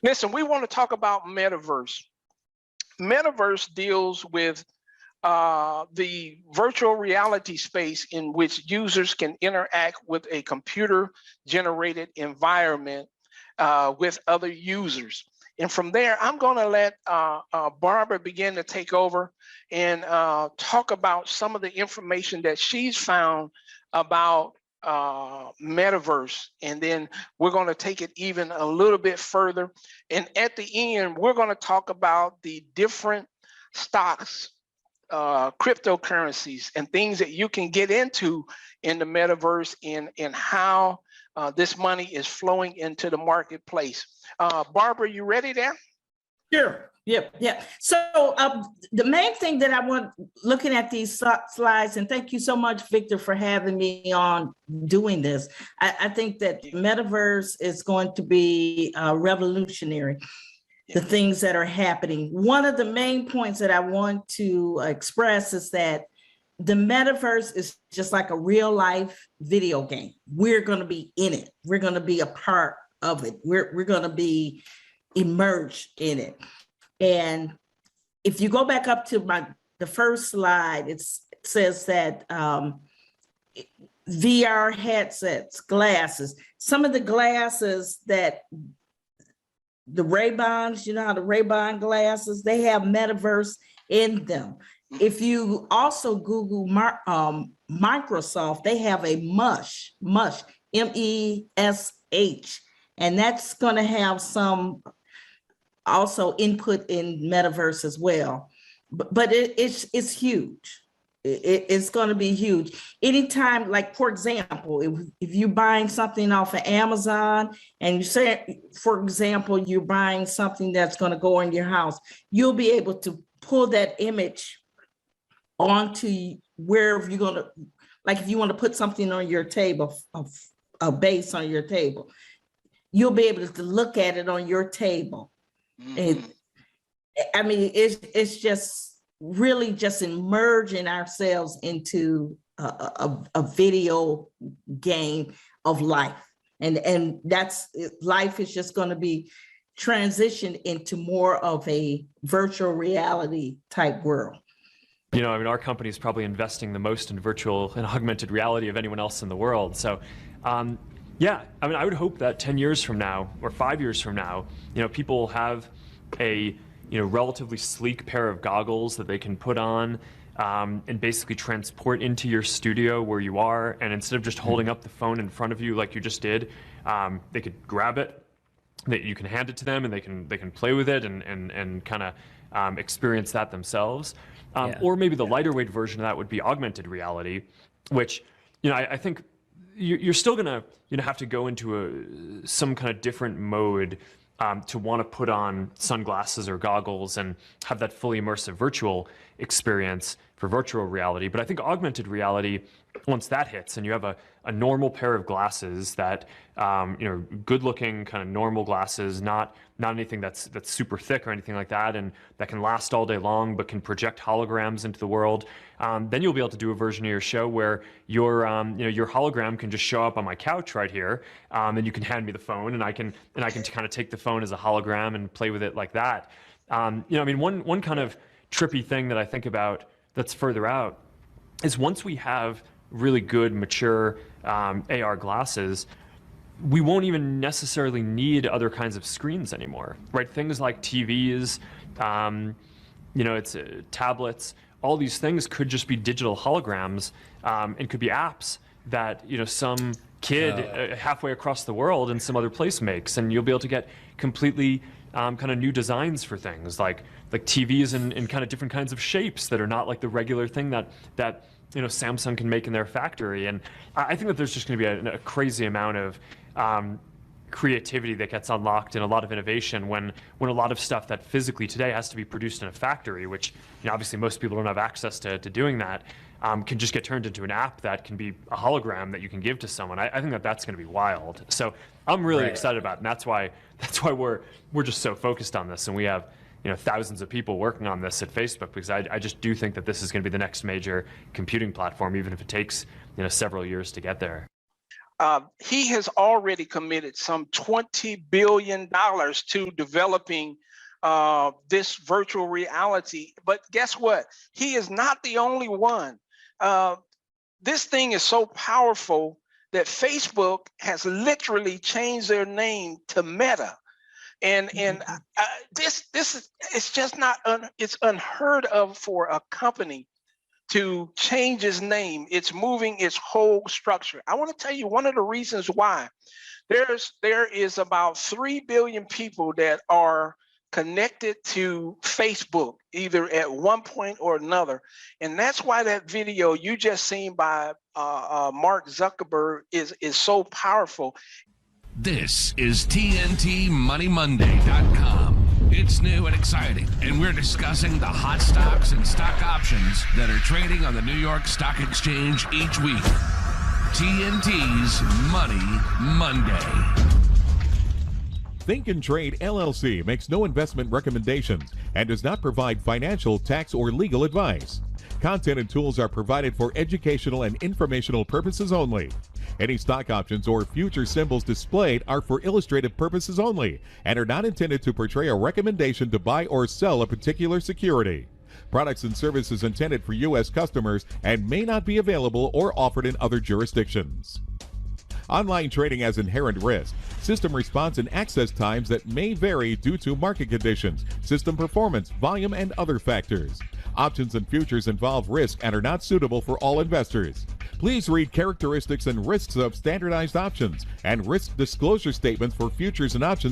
Listen, we want to talk about metaverse. Metaverse deals with the virtual reality space in which users can interact with a computer generated environment with other users. And from there, I'm going to let Barbara begin to take over and talk about some of the information that she's found about metaverse. And then we're going to take it even a little bit further. And at the end, we're going to talk about the different stocks, cryptocurrencies, and things that you can get into in the metaverse, and how this money is flowing into the marketplace. Barbara, you ready there? Sure. Yep. So the main thing that I want, looking at these slides, and thank you so much, Victor, for having me on doing this. I think that metaverse is going to be revolutionary. The things that are happening. One of the main points that I want to express is that the metaverse is just like a real life video game. We're going to be in it. We're going to be a part of it. We're going to be immersed in it. And if you go back up to the first slide, it says that VR headsets, glasses, some of the glasses that the Ray-Bans, you know how the Ray-Ban glasses, they have metaverse in them. If you also Google Microsoft, they have a Mesh, M-E-S-H, and that's going to have some also input in metaverse as well. But it's huge. It's going to be huge. Anytime, like, for example, if you're buying something off of Amazon and you say, for example, you're buying something that's going to go in your house, you'll be able to pull that image onto wherever you're going to, like if you want to put something on your table, a base on your table, you'll be able to look at it on your table. And I mean, it's just really just immersing ourselves into a video game of life. And that's, life is just going to be transitioned into more of a virtual reality type world. You know, I mean, our company is probably investing the most in virtual and augmented reality of anyone else in the world. So, yeah, I mean, I would hope that 10 years from now or 5 years from now, you know, people have a relatively sleek pair of goggles that they can put on and basically transport into your studio where you are. And instead of just holding up the phone in front of you like you just did, they could grab it, that you can hand it to them, and they can play with it and kind of experience that themselves. Or maybe the lighter weight version of that would be augmented reality, which, you know, I think you're still gonna have to go into some kind of different mode to want to put on sunglasses or goggles and have that fully immersive virtual experience for virtual reality. But I think augmented reality, once that hits and you have a normal pair of glasses that, good looking kind of normal glasses, not anything that's super thick or anything like that, and that can last all day long but can project holograms into the world, then you'll be able to do a version of your show where your hologram can just show up on my couch right here, and you can hand me the phone, and I can kind of take the phone as a hologram and play with it like that. I mean, one kind of trippy thing that I think about that's further out is once we have really good, mature AR glasses, we won't even necessarily need other kinds of screens anymore, right? Things like TVs, it's tablets, all these things could just be digital holograms, and could be apps that, some kid halfway across the world in some other place makes, and you'll be able to get completely kind of new designs for things like TVs in kind of different kinds of shapes that are not like the regular thing that Samsung can make in their factory. And I think that there's just going to be a crazy amount of creativity that gets unlocked and a lot of innovation when a lot of stuff that physically today has to be produced in a factory, which obviously most people don't have access to doing that, can just get turned into an app that can be a hologram that you can give to someone. I think that that's going to be wild. So I'm really excited about it, and that's why we're just so focused on this, and we have thousands of people working on this at Facebook, because I just do think that this is going to be the next major computing platform, even if it takes several years to get there. He has already committed some $20 billion to developing this virtual reality. But guess what? He is not the only one. This thing is so powerful that Facebook has literally changed their name to Meta. And this is, it's just not, it's unheard of for a company to change its name. It's moving its whole structure. I want to tell you one of the reasons why. There is about 3 billion people that are connected to Facebook, either at one point or another. And that's why that video you just seen by Mark Zuckerberg is so powerful. This is TNTMoneyMonday.com. It's new and exciting, and we're discussing the hot stocks and stock options that are trading on the New York Stock Exchange each week. TNT's Money Monday. Think and Trade LLC makes no investment recommendations and does not provide financial, tax, or legal advice. Content and tools are provided for educational and informational purposes only. Any stock options or future symbols displayed are for illustrative purposes only and are not intended to portray a recommendation to buy or sell a particular security. Products and services intended for U.S. customers and may not be available or offered in other jurisdictions. Online trading has inherent risk, system response, and access times that may vary due to market conditions, system performance, volume, and other factors. Options and futures involve risk and are not suitable for all investors. Please read characteristics and risks of standardized options and risk disclosure statements for futures and options